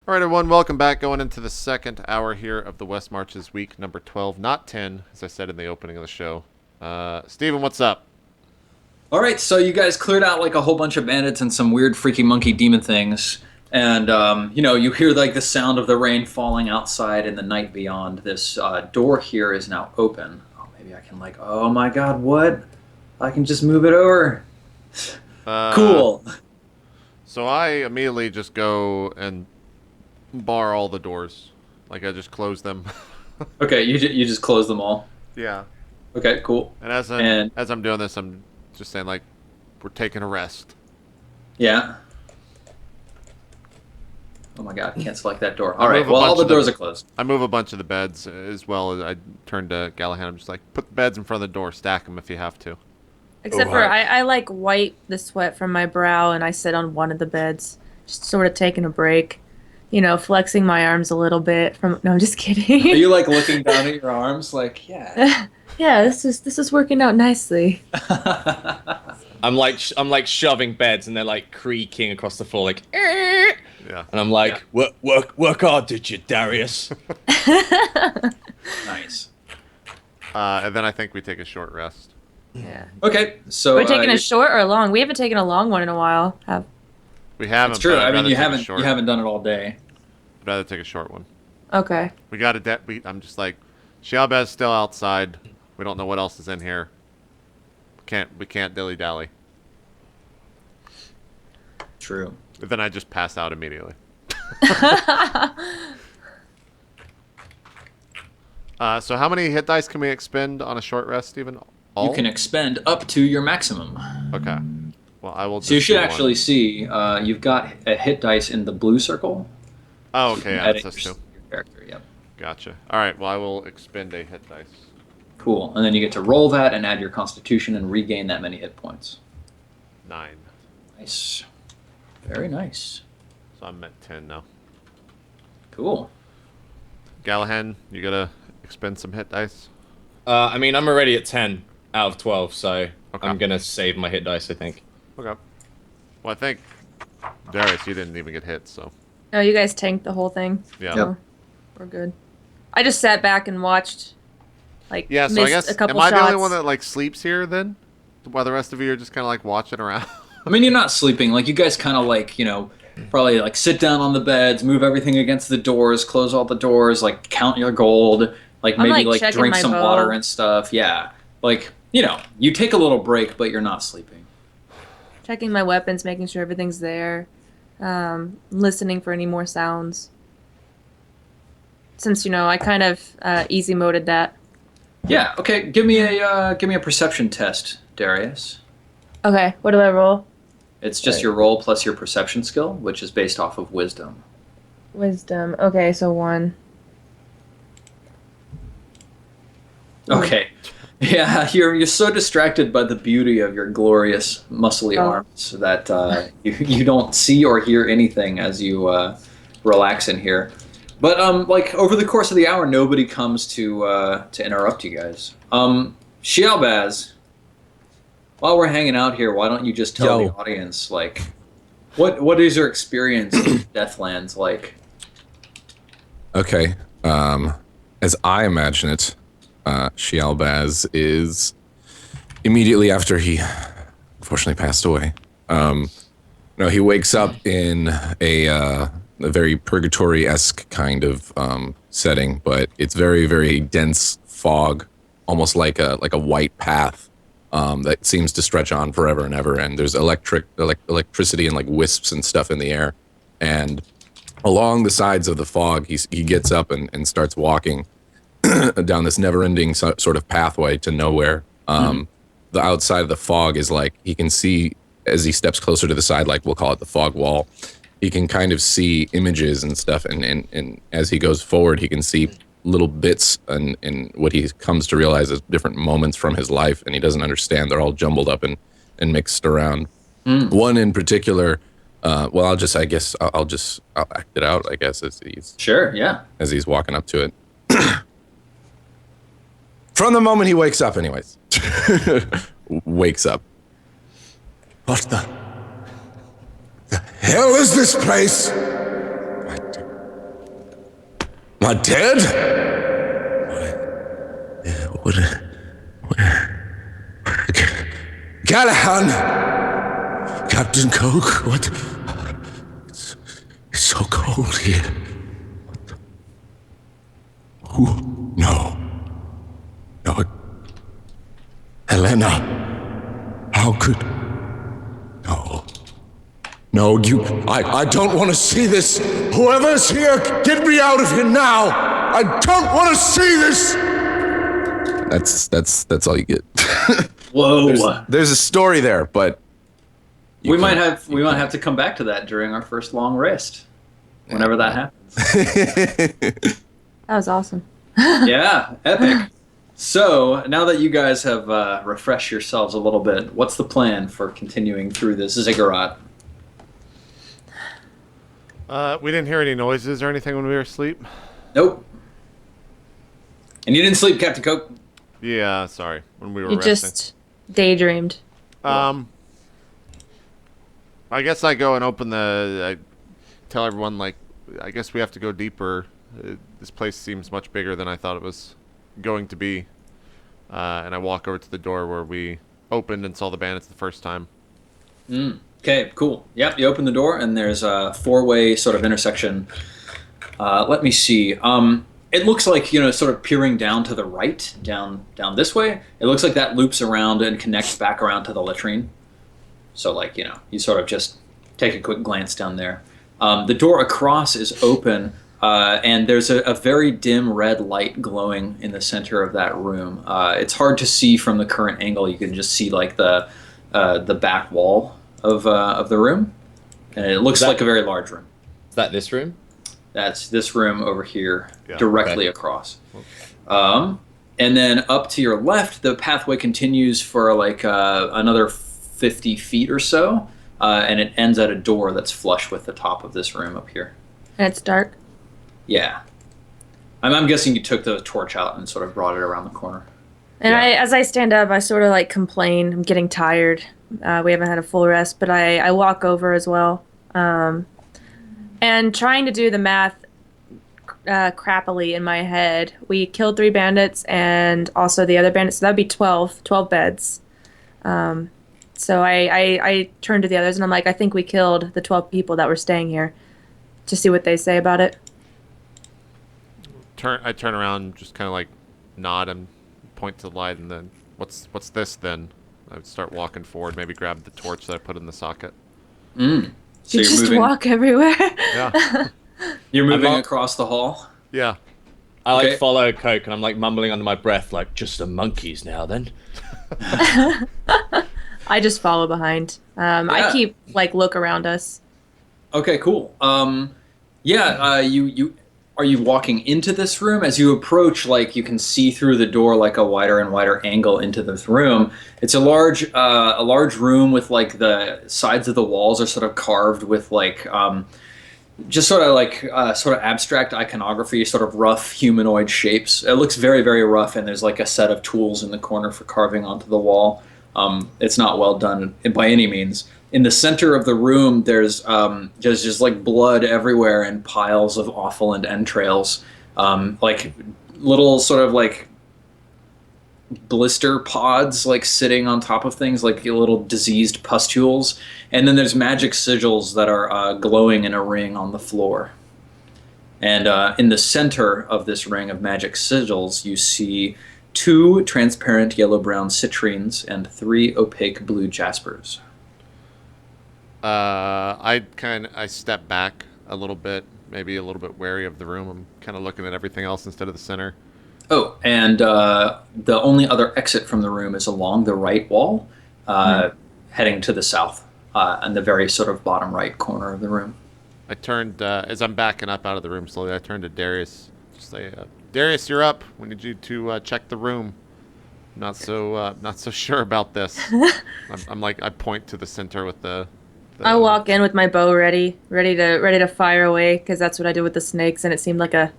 All right, everyone, welcome back. Going into the second hour here of the West Marches week number 12, not 10, as I said in the opening of the show. Steven, what's up? All right, so you guys cleared out like a whole bunch of bandits and some weird freaky monkey demon things. And, you hear like the sound of the rain falling outside in the night beyond. This door here is now open. Oh, maybe I can oh my god, what? I can just move it over. Cool. So I immediately just go and bar all the doors. Like, I just close them. Okay, you just close them all. Yeah. Okay, cool. And as I'm doing this, I'm just saying, like, we're taking a rest. Yeah. Oh my god, can't select that door. All right, well, all the doors are closed. I move a bunch of the beds as well. As I turn to Gallahan. I'm just like, put the beds in front of the door. Stack them if you have to. Except for I like wipe the sweat from my brow and I sit on one of the beds, just sort of taking a break. You know, flexing my arms a little bit from. No, I'm just kidding. Are you like looking down at your arms, like, yeah? Yeah, this is working out nicely. I'm like shoving beds and they're like creaking across the floor, like. Yeah. And I'm like, work hard, did you, Darius? Nice. And then I think we take a short rest. Yeah. Okay, so We're taking a short or a long? We haven't taken a long one in a while. We haven't. It's true. But I mean, I'd you rather take a short. haven't done it all day. I'd rather take a short one. Okay. We got I'm just like, Shial Baz still outside. We don't know what else is in here. We can't dilly dally. True. But then I just pass out immediately. So how many hit dice can we expend on a short rest, Steven? All? You can expend up to your maximum. Okay. Well, I will. So you should do actually one. see you've got a hit dice in the blue circle. Oh, okay. Yeah, that's your too. character. Yep. Gotcha. All right. Well, I will expend a hit dice. Cool. And then you get to roll that and add your Constitution and regain that many hit points. 9. Nice. Very nice. So I'm at 10 now. Cool. Gallahan, you gotta expend some hit dice. I mean, I'm already at 10 out of 12, so Okay. I'm gonna save my hit dice, I think. Okay. Well, I think Darius, you didn't even get hit, so No, you guys tanked the whole thing. yeah. Yep. We're good. I just sat back and watched. Yeah. So I missed guess a couple am I shots. the only one that like sleeps here then? While the rest of you are just kind of like watching around. I mean, you're not sleeping. Like, you guys kind of probably like sit down on the beds, move everything against the doors, close all the doors, like count your gold, like I'm, maybe like, like checking drink my some bow. water and stuff. Yeah. Like, you take a little break, but you're not sleeping. Checking my weapons, making sure everything's there. Listening for any more sounds. Since I kind of easy moded that. Yeah. Okay. Give me a perception test, Darius. Okay, what do I roll? It's just your roll plus your perception skill, which is based off of wisdom. Wisdom. Okay, so 1. Okay. Yeah, you're so distracted by the beauty of your glorious muscly arms that you don't see or hear anything as you relax in here. But over the course of the hour, nobody comes to interrupt you guys. Shial Baz, while we're hanging out here, why don't you just tell the audience what is your experience in Deathlands like? Okay, as I imagine it, Shial Baz is immediately after he unfortunately passed away. He wakes up in a very purgatory-esque kind of setting, but it's very, very dense fog, almost like a white path that seems to stretch on forever and ever. And there's electricity and like wisps and stuff in the air. And along the sides of the fog, he gets up and starts walking down this never-ending sort of pathway to nowhere. The outside of the fog is like, he can see as he steps closer to the side, like we'll call it the fog wall, he can kind of see images and stuff. And as he goes forward, he can see little bits and what he comes to realize is different moments from his life. And he doesn't understand. They're all jumbled up and mixed around. One in particular, well, I'll act it out, I guess, as he's walking up to it. From the moment he wakes up, anyways. Wakes up. What the hell is this place? I dead? What? Callahan! Captain Coke? What? It's so cold here. Who? No. No. Helena. How could... No. No, I don't want to see this. Whoever's here, get me out of here now. I don't want to see this. That's all you get. Whoa. There's a story there, but We might have to come back to that during our first long rest, whenever that happens. That was awesome. Yeah, epic. So now that you guys have refreshed yourselves a little bit, what's the plan for continuing through this ziggurat? We didn't hear any noises or anything when we were asleep. Nope. And you didn't sleep, Captain Coke? Yeah, sorry. When we were You resting. just daydreamed. I guess I go and open I tell everyone, like, I guess we have to go deeper. This place seems much bigger than I thought it was going to be. And I walk over to the door where we opened and saw the bandits the first time. Okay, cool. Yep, you open the door, and there's a four-way sort of intersection. Let me see. It looks like, sort of peering down to the right, down this way. It looks like that loops around and connects back around to the latrine. So, like, you sort of just take a quick glance down there. The door across is open, and there's a very dim red light glowing in the center of that room. It's hard to see from the current angle. You can just see, like, the back wall of the room, and it looks like a very large room. Is that this room? That's this room over here, Yeah. directly across. And then up to your left, the pathway continues for like another 50 feet or so, and it ends at a door that's flush with the top of this room up here. And it's dark. Yeah. I'm guessing you took the torch out and sort of brought it around the corner. And Yeah. as I stand up, I sort of like complain. I'm getting tired. We haven't had a full rest, but I walk over as well. And trying to do the math crappily in my head, we killed 3 bandits and also the other bandits, so that'd be 12 beds. So I turn to the others and I'm like, I think we killed the 12 people that were staying here. To see what they say about it. I turn around, just kind of like nod and point to the light, and then what's this then? I would start walking forward, maybe grab the torch that I put in the socket. So You you're just moving, walk everywhere. Yeah. you're moving I'm across the hall. Yeah. I like Okay. follow Coke, and I'm like mumbling under my breath, like, just the monkeys now then. I just follow behind. Yeah. I keep look around us. Okay, cool. You are you walking into this room? As you approach, like, you can see through the door like a wider and wider angle into this room. It's a large room with like the sides of the walls are sort of carved with like just sort of abstract iconography, sort of rough humanoid shapes. It looks very, very rough, and there's like a set of tools in the corner for carving onto the wall. It's not well done by any means. In the center of the room, there's just like blood everywhere and piles of offal and entrails, like little sort of like blister pods like sitting on top of things, like little diseased pustules. And then there's magic sigils that are glowing in a ring on the floor. And in the center of this ring of magic sigils, you see 2 transparent yellow-brown citrines and 3 opaque blue jaspers. I step back a little bit, maybe a little bit wary of the room. I'm kind of looking at everything else instead of the center. Oh, and the only other exit from the room is along the right wall, heading to the south, in the very sort of bottom right corner of the room. I turned, as I'm backing up out of the room slowly, I turned to Darius. Just say, Darius, you're up. We need you to check the room. Not so sure about this. I'm like, I point to the center with the I walk in with my bow ready to fire away, because that's what I did with the snakes, and it seemed like a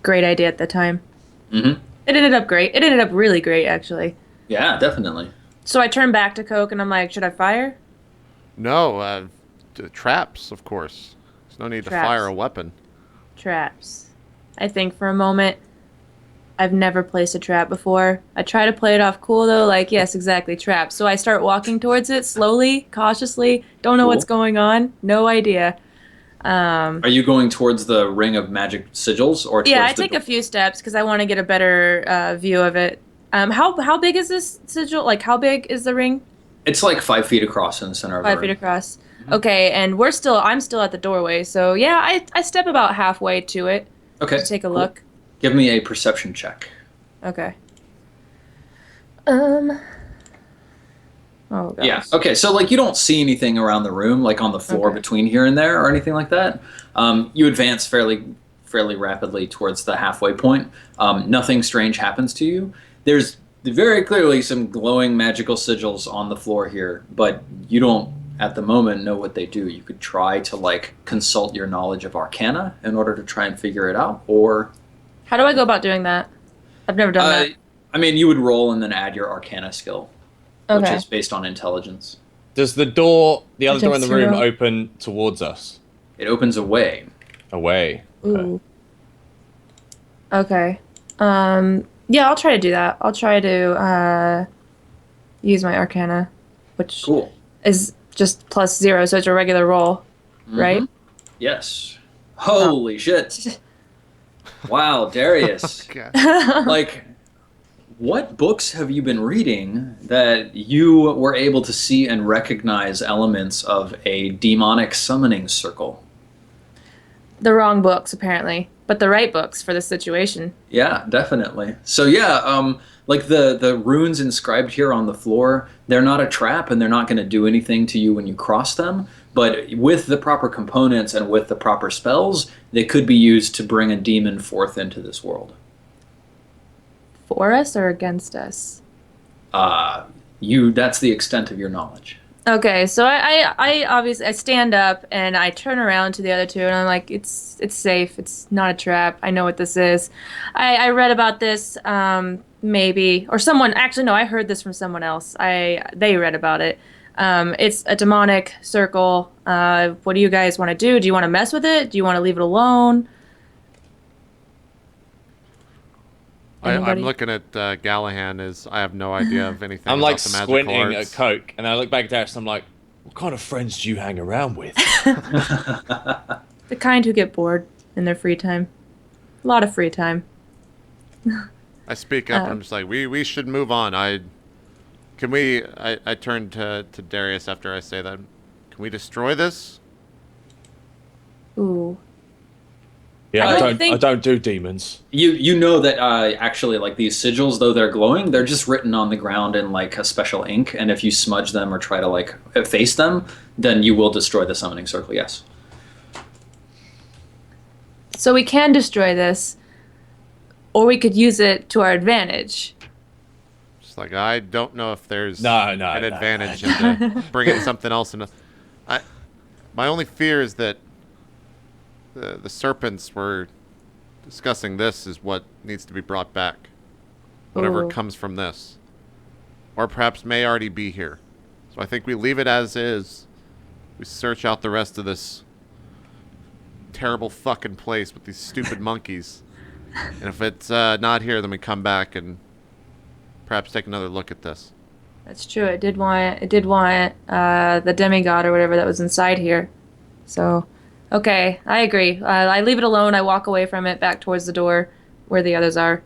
great idea at the time. Mm-hmm. It ended up great. It ended up really great, actually. Yeah, definitely. So I turn back to Coke, and I'm like, should I fire? No, traps, of course. There's no need to Traps. fire a weapon. Traps. I think, for a moment. I've never placed a trap before. I try to play it off cool, though, like, yes, exactly, trap. So I start walking towards it slowly, cautiously. Don't know what's Cool. going on. No idea. Are you going towards the ring of magic sigils or towards Yeah, I the take door? a few steps because I want to get a better view of it. How big is this sigil? Like, how big is the ring? It's like 5 feet across in the center of the 5 feet room. across. Okay, and I'm still at the doorway. So yeah, I step about halfway to it Okay. to take a cool. look. Give me a perception check. Okay. Oh gosh. Yeah. Okay. So like you don't see anything around the room, like on the floor Okay. between here and there or anything like that. You advance fairly rapidly towards the halfway point. Nothing strange happens to you. There's very clearly some glowing magical sigils on the floor here, but you don't at the moment know what they do. You could try to like consult your knowledge of Arcana in order to try and figure it out, or How do I go about doing that? I've never done that. I mean, you would roll and then add your Arcana skill, which Okay. is based on intelligence. Does the other door in the room, Zero. open towards us? It opens away. Away. Ooh. Okay. Yeah, I'll try to do that. I'll try to use my Arcana, which Cool. is just +0, so it's a regular roll, right? Mhm. Yes. Holy shit. Wow, Darius. Okay. Like, what books have you been reading that you were able to see and recognize elements of a demonic summoning circle? The wrong books, apparently, but the right books for this situation. Yeah, definitely. So yeah, like the runes inscribed here on the floor, they're not a trap and they're not going to do anything to you when you cross them. But with the proper components and with the proper spells, they could be used to bring a demon forth into this world. For us or against us? That's the extent of your knowledge. Okay, so I obviously I stand up and I turn around to the other two and I'm like, it's safe. It's not a trap. I know what this is. I read about this, maybe, or someone actually no, I heard this from someone else. They read about it. It's a demonic circle. What do you guys want to do? Do you want to mess with it? Do you want to leave it alone? I'm Anybody? looking at Gallahan. I have no idea of anything. I'm about like the magical squinting arts. at Coke, and I look back at Darius, and I'm like, what kind of friends do you hang around with? The kind who get bored in their free time. A lot of free time. I speak up. I'm just like, we should move on. I turn to Darius after I say that. Can we destroy this? Ooh. Yeah, I I think- don't do demons. You know that actually like these sigils, though they're glowing, they're just written on the ground in like a special ink, and if you smudge them or try to like efface them, then you will destroy the summoning circle. Yes. So we can destroy this, or we could use it to our advantage. Just like I don't know if there's No, an no. advantage in bringing something else in. My only fear is that the serpents were discussing this is what needs to be brought back. Whatever Ooh. comes from this. Or perhaps may already be here. So I think we leave it as is. We search out the rest of this terrible fucking place with these stupid monkeys. And if it's not here, then we come back and perhaps take another look at this. That's true. It did want the demigod or whatever that was inside here. So, okay, I agree. I leave it alone. I walk away from it back towards the door where the others are.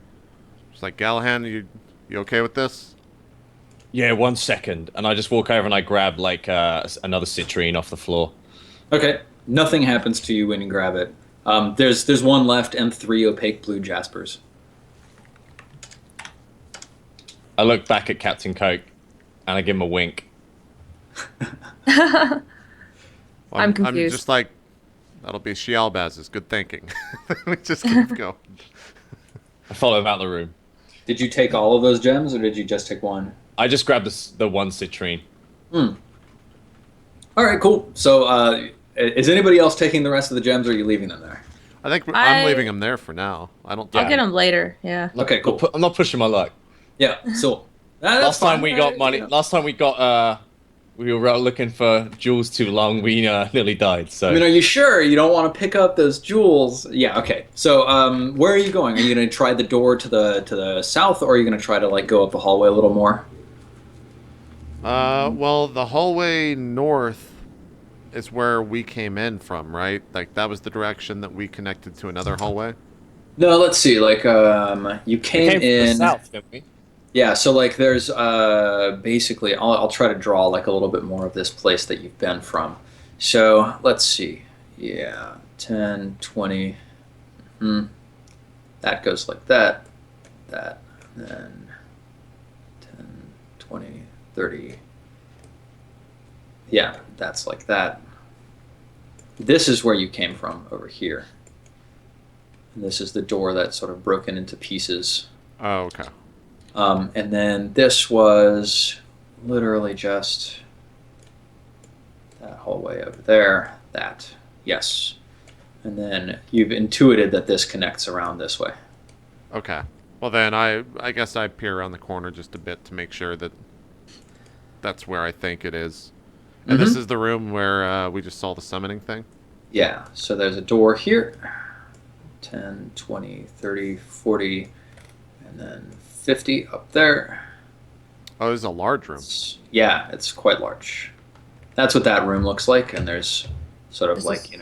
Just like, Gallahan, you okay with this? Yeah, 1 second. And I just walk over and I grab like another citrine off the floor. Okay. Nothing happens to you when you grab it. There's one left and 3 opaque blue jaspers. I look back at Captain Coke and I give him a wink. Well, I'm confused. I'm just like, that'll be Shial Baz's good thinking. We just keep going. I follow him out the room. Did you take all of those gems, or did you just take one? I just grab the one citrine. All right, cool. So, is anybody else taking the rest of the gems, or are you leaving them there? I think I- I'm leaving him there for now. I don't. I'll think get them later. Yeah. Okay, cool. I'm not pushing my luck. Yeah, so that's Last time fine. we got money. Yeah. Last time we got we were out looking for jewels too long. We nearly died. So I mean, are you sure you don't want to pick up those jewels? Yeah, okay. So, where are you going? Are you going to try the door to the south, or are you going to try to like go up the hallway a little more? Well, the hallway north is where we came in from, right? Like, that was the direction that we connected to another hallway? No, let's see. Like, you we came came from in. the south, didn't we? Yeah, so like, there's basically, I'll try to draw like a little bit more of this place that you've been from. So let's see. Yeah, 10, 20. That goes like that, and then 10, 20, 30. Yeah, that's like that. This is where you came from, over here. And this is the door that's sort of broken into pieces. Oh, okay. And then this was literally just that hallway over there. That, yes. And then you've intuited that this connects around this way. Okay. Well, then I guess I peer around the corner just a bit to make sure that that's where I think it is. And this is the room where we just saw the summoning thing? Yeah, so there's a door here. 10, 20, 30, 40, and then 50 up there. Oh, this is a large room. Yeah, it's quite large. That's what that room looks like, and there's sort of like,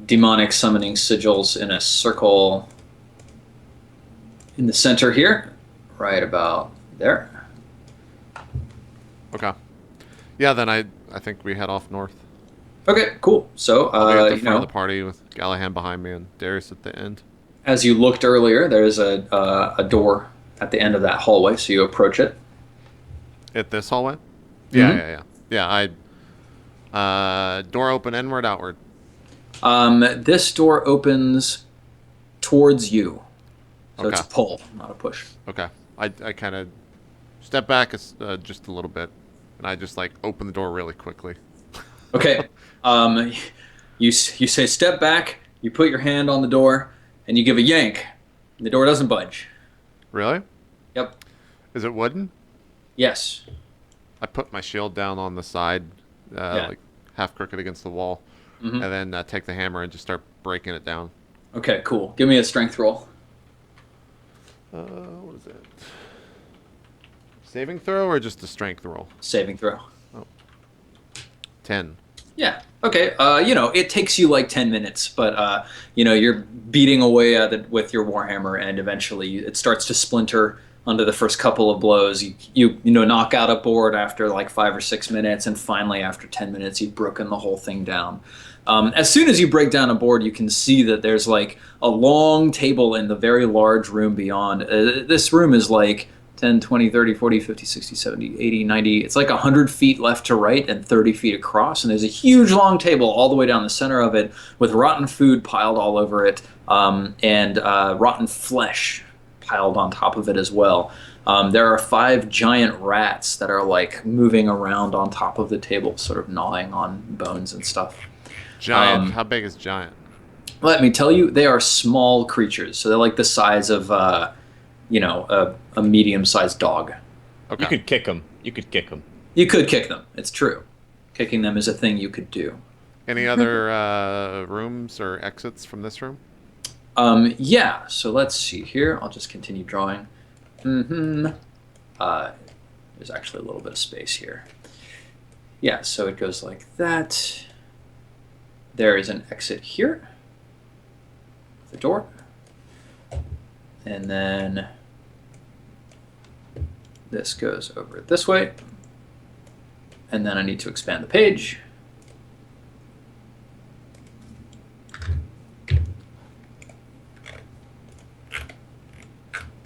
demonic summoning sigils in a circle in the center here, right about there. Okay. Yeah, then I think we head off north. Okay, cool. So, I'll be at the front of the party with Gallahan behind me and Darius at the end. as you looked earlier, there's a door at the end of that hallway, so you approach it. At this hallway? Mhm. Yeah. Yeah, door open inward, outward. This door opens towards you. So it's a Okay. pull, not a push. Okay. I kind of step back just a little bit, and I just like open the door really quickly. Okay. You say step back, you put your hand on the door, and you give a yank. And the door doesn't budge. Really? Yep. Is it wooden? Yes. I put my shield down on the side, like half crooked against the wall, Mhm. and then take the hammer and just start breaking it down. Okay, cool. Give me a strength roll. What is it? Saving throw or just a strength roll? Saving throw. 10. Yeah. Okay. It takes you like 10 minutes, but you're beating away at it with your warhammer, and eventually it starts to splinter under the first couple of blows. You knock out a board after like 5 or 6 minutes, and finally after 10 minutes you've broken the whole thing down. As soon as you break down a board, you can see that there's like a long table in the very large room beyond. This room is like 10, 20, 30, 40, 50, 60, 70, 80, 90. It's like 100 feet left to right and 30 feet across. And there's a huge long table all the way down the center of it with rotten food piled all over it, and rotten flesh piled on top of it as well. There are 5 giant rats that are like moving around on top of the table, sort of gnawing on bones and stuff. Giant. How big is giant? Let me tell you, they are small creatures. So they're like the size of, a medium-sized dog. Okay. You could kick them. You could kick them. You could kick them. It's true. Kicking them is a thing you could do. Any other rooms or exits from this room? Yeah, so let's see here. I'll just continue drawing. There's actually a little bit of space here. Yeah, so it goes like that. There is an exit here. The door. And then this goes over this way. And then I need to expand the page.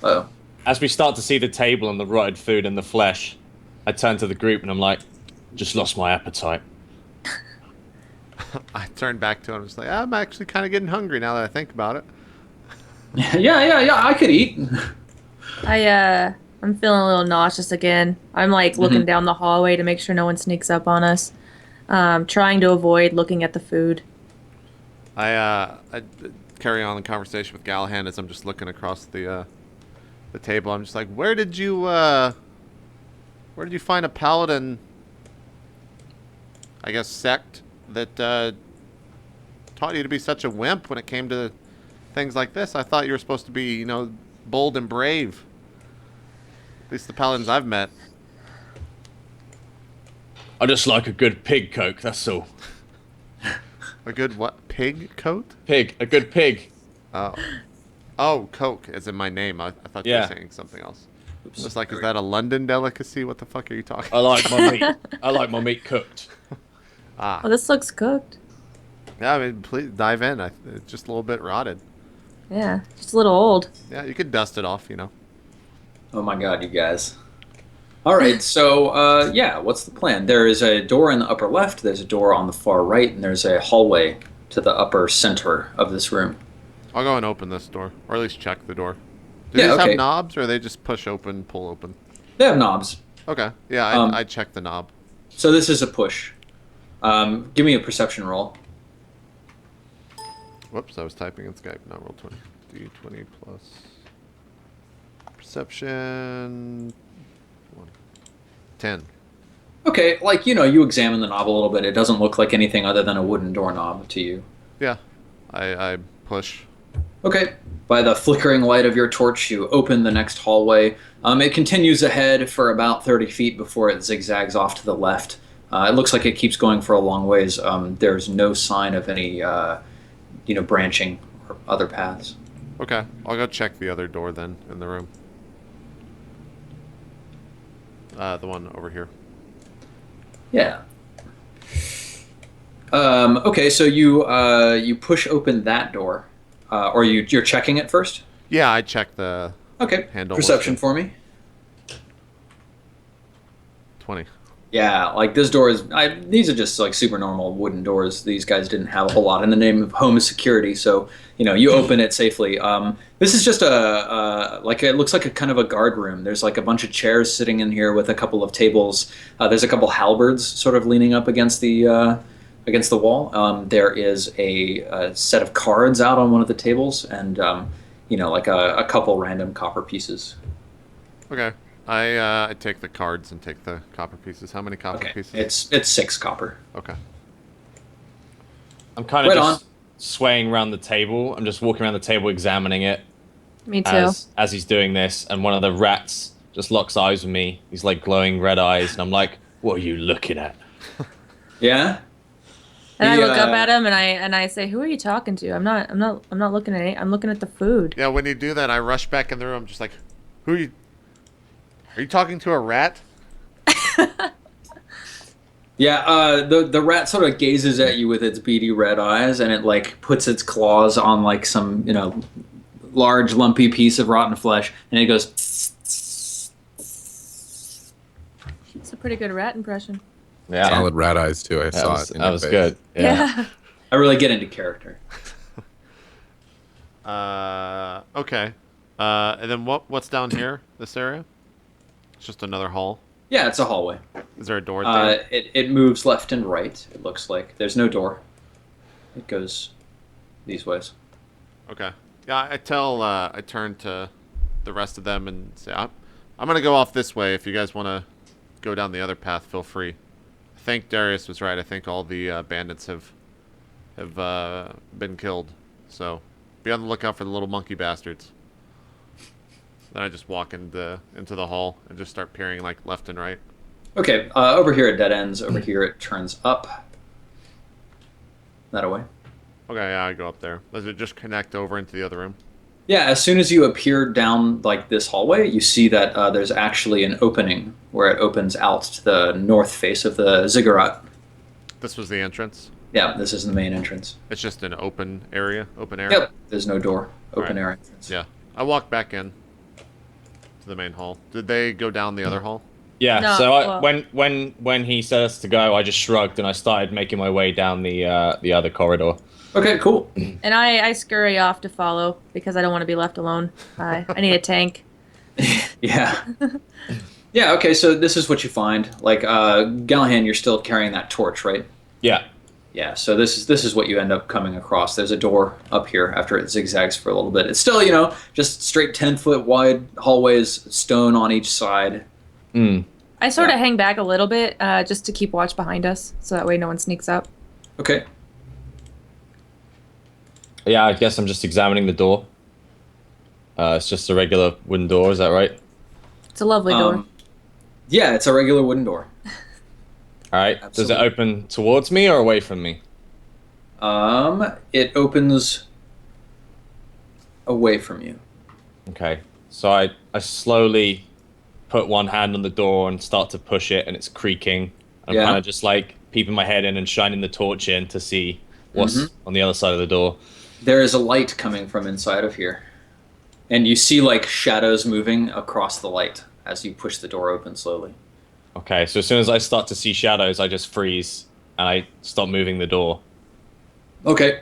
Oh. As we start to see the table and the rotted food and the flesh, I turn to the group and I'm like, just lost my appetite. I turned back to him and was like, I'm actually kind of getting hungry now that I think about it. Yeah, I could eat. I'm feeling a little nauseous again. I'm like looking down the hallway to make sure no one sneaks up on us. Trying to avoid looking at the food. I carry on the conversation with Gallahan as I'm just looking across the table. I'm just like, where did you find a paladin I guess, sect that taught you to be such a wimp when it came to things like this. I thought you were supposed to be, you know, bold and brave. At least the paladins I've met. I just like a good pig coke, that's all. A good what? Pig coat? Pig, a good pig. Oh. Oh, Coke, as in my name. I thought you were saying something else. Oops. It's like, is that a London delicacy? What the fuck are you talking I like my meat. I like my meat cooked. Ah. Oh, this looks cooked. Yeah, I mean, please dive in. It's just a little bit rotted. Yeah, just a little old. Yeah, you could dust it off, you know. Oh my god, you guys. All right, so yeah, what's the plan? There is a door in the upper left, there's a door on the far right, and there's a hallway to the upper center of this room. I'll go and open this door, or at least check the door. Do Yeah, these okay. have knobs, or they just push open, pull open? They have knobs. Okay, yeah, I'd check the knob. So this is a push. Give me a perception roll. Whoops, I was typing in Skype, not roll 20. D20 plus perception 1. 10. Okay, like, you know, you examine the knob a little bit. It doesn't look like anything other than a wooden doorknob to you. Yeah, I push. Okay. By the flickering light of your torch, you open the next hallway. It continues ahead for about 30 feet before it zigzags off to the left. It looks like it keeps going for a long ways. There's no sign of any, branching or other paths. Okay, I'll go check the other door then in the room. The one over here. Yeah. Okay, so you push open that door, or you're checking it first. Yeah, I checked the Okay. handle. Perception for me. 20. Yeah, like this door is. These are just like super normal wooden doors. These guys didn't have a whole lot in the name of home security, so you open it safely. This is just it looks like a kind of a guard room. There's like a bunch of chairs sitting in here with a couple of tables. There's a couple halberds sort of leaning up against the wall. There is a set of cards out on one of the tables, and like a couple random copper pieces. Okay. I take the cards and take the copper pieces. How many copper Okay, pieces? it's 6 copper. Okay. I'm kind of Right just swaying around the table. I'm just walking around the table examining it Me too. as he's doing this, and one of the rats just locks eyes with me. He's like glowing red eyes, and I'm like, "What are you looking at?" Yeah. And I He, look up at him and I say, "Who are you talking to? I'm not looking at any. I'm looking at the food." Yeah, when you do that, I rush back in the room, just like, who are you? Are you talking to a rat? Yeah, the rat sort of gazes at you with its beady red eyes, and it like puts its claws on like some large lumpy piece of rotten flesh, and it goes. It's a pretty good rat impression. Yeah, Solid rat eyes too. I saw it. In that your was face. good. Yeah. I really get into character. Okay. And then what's down here? This area? It's just another hall. Yeah, it's a hallway. Is there a door there? It moves left and right. It looks like there's no door. It goes these ways. Okay. Yeah, I turn to the rest of them and say, I'm gonna go off this way. If you guys want to go down the other path, feel free. I think Darius was right. I think all the bandits have been killed. So be on the lookout for the little monkey bastards. Then I just walk into the hall and just start peering like left and right. Okay, over here it dead ends. Over here it turns up. That away. Okay, yeah, I go up there. Does it just connect over into the other room? Yeah, as soon as you appear down like this hallway, you see that there's actually an opening where it opens out to the north face of the zigurat. This was the entrance? Yeah, this is the main entrance. It's just an open area? Yep, there's no door. Open Alright. air entrance. Yeah. I walk back in to the main hall. Did they go down the other hall? Yeah. No, So well- when he said us to go, I just shrugged and I started making my way down the other corridor. Okay, cool. And I scurry off to follow because I don't want to be left alone. I need a tank. Yeah. Yeah, okay, so this is what you find. Like, Gallahan, you're still carrying that torch, right? Yeah. Yeah, so this is what you end up coming across. There's a door up here after it zigzags for a little bit. It's still, just straight 10-foot wide hallways, stone on each side. I I sort of Yeah. hang back a little bit just to keep watch behind us, so that way no one sneaks up. Okay. Yeah, I guess I'm just examining the door. It's just a regular wooden door, is that right? It's a lovely door. Yeah, it's a regular wooden door. All right. Does it Absolutely. open towards me or away from me? It opens away from you. Okay. So I slowly put one hand on the door and start to push it, and it's creaking. I'm Yeah. kind of just like peeping my head in and shining the torch in to see what's on the other side of the door. There is a light coming from inside of here. And you see like shadows moving across the light as you push the door open slowly. Okay, so as soon as I start to see shadows, I just freeze and I stop moving the door. Okay.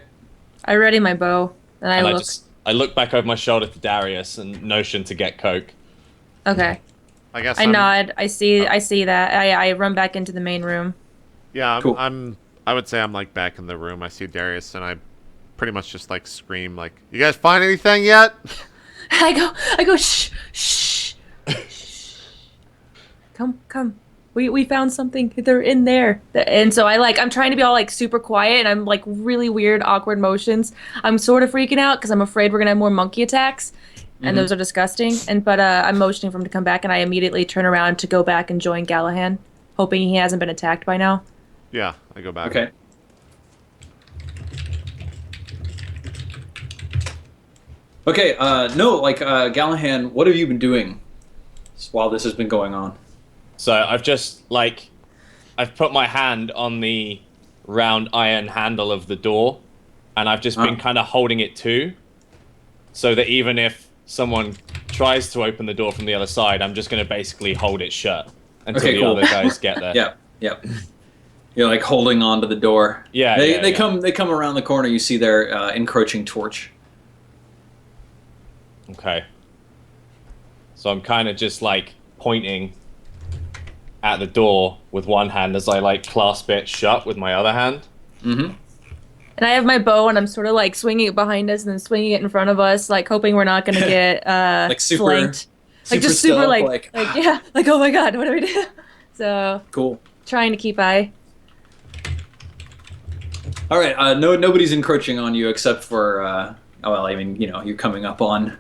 I ready my bow, and I And look. I look back over my shoulder to Darius and notion to get Coke. Okay. I guess I nod. I see that. I run back into the main room. Yeah, Cool. I would say I'm like back in the room. I see Darius, and I pretty much just like scream like, "You guys find anything yet?" I go, shh, shh, shh. Come. We found something. They're in there. And so I'm trying to be all like super quiet, and I'm like really weird, awkward motions. I'm sort of freaking out because I'm afraid we're gonna have more monkey attacks, and those are disgusting. But I'm motioning for him to come back, and I immediately turn around to go back and join Gallahan, hoping he hasn't been attacked by now. Yeah, I go back. Okay. Okay, no, like, Gallahan, what have you been doing while this has been going on? So I've just I've put my hand on the round iron handle of the door, and I've just been kind of holding it too, so that even if someone tries to open the door from the other side, I'm just going to basically hold it shut until Okay, the cool. other guys get there. Yep. You're like holding on to the door. Yeah, They yeah. come around the corner. You see their encroaching torch. Okay. So I'm kind of just like pointing at the door with one hand as I like clasp it shut with my other hand. Mm-hmm. And I have my bow, and I'm sort of like swinging it behind us and then swinging it in front of us, like hoping we're not gonna get Like super- flanked. Like just stealth, super like yeah, like oh my god, what do we do? So Cool. trying to keep eye. All right. Nobody's encroaching on you except for well, I mean, you're coming up on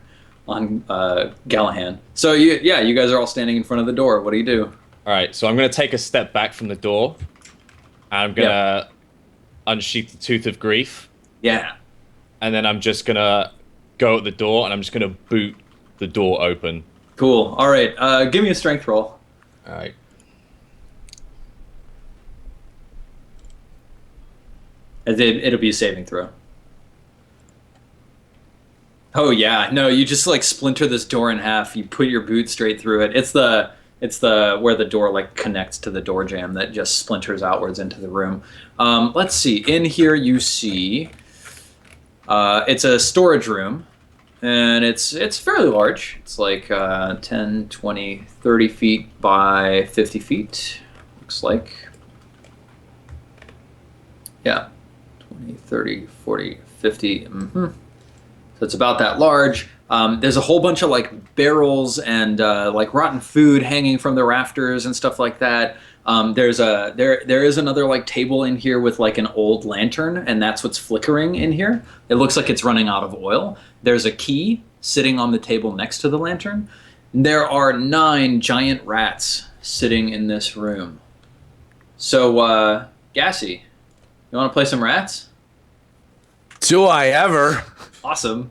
Gallahan. So you guys are all standing in front of the door. What do you do? All right, so I'm going to take a step back from the door, and I'm going to unsheath the Tooth of Grief, Yeah. and then I'm just going to go at the door, and I'm just going to boot the door open. Cool. All right. Give me a strength roll. All right. It'll be a saving throw. Oh yeah, no, you just like splinter this door in half. You put your boot straight through it. It's the where the door like connects to the door jamb that just splinters outwards into the room. Let's see. In here you see it's a storage room, and it's fairly large. It's like 10, 20, 30 feet by 50 feet. Looks like. Yeah. 20, 30, 40, 50. Mm-hmm. So it's about that large. There's a whole bunch of like barrels and like rotten food hanging from the rafters and stuff like that. There is another like table in here with like an old lantern, and that's what's flickering in here. It looks like it's running out of oil. There's a key sitting on the table next to the lantern. There are 9 giant rats sitting in this room. So, Gassy, you want to play some rats? Do I ever? Awesome.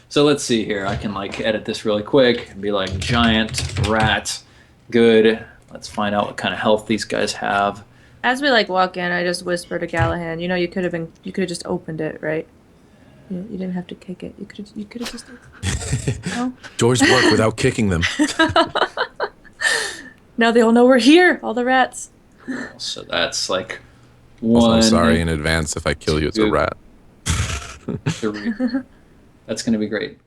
So let's see here. I can like edit this really quick and be like giant rat. Good. Let's find out what kind of health these guys have. As we like walk in, I just whisper to Gallahan, you could have just opened it, right? You didn't have to kick it. You could have just no? Doors work without kicking them. Now they all know we're here, all the rats. So that's like Also, one. I'm sorry in advance if I kill you. It's a two. rat. 3. That's going to be great.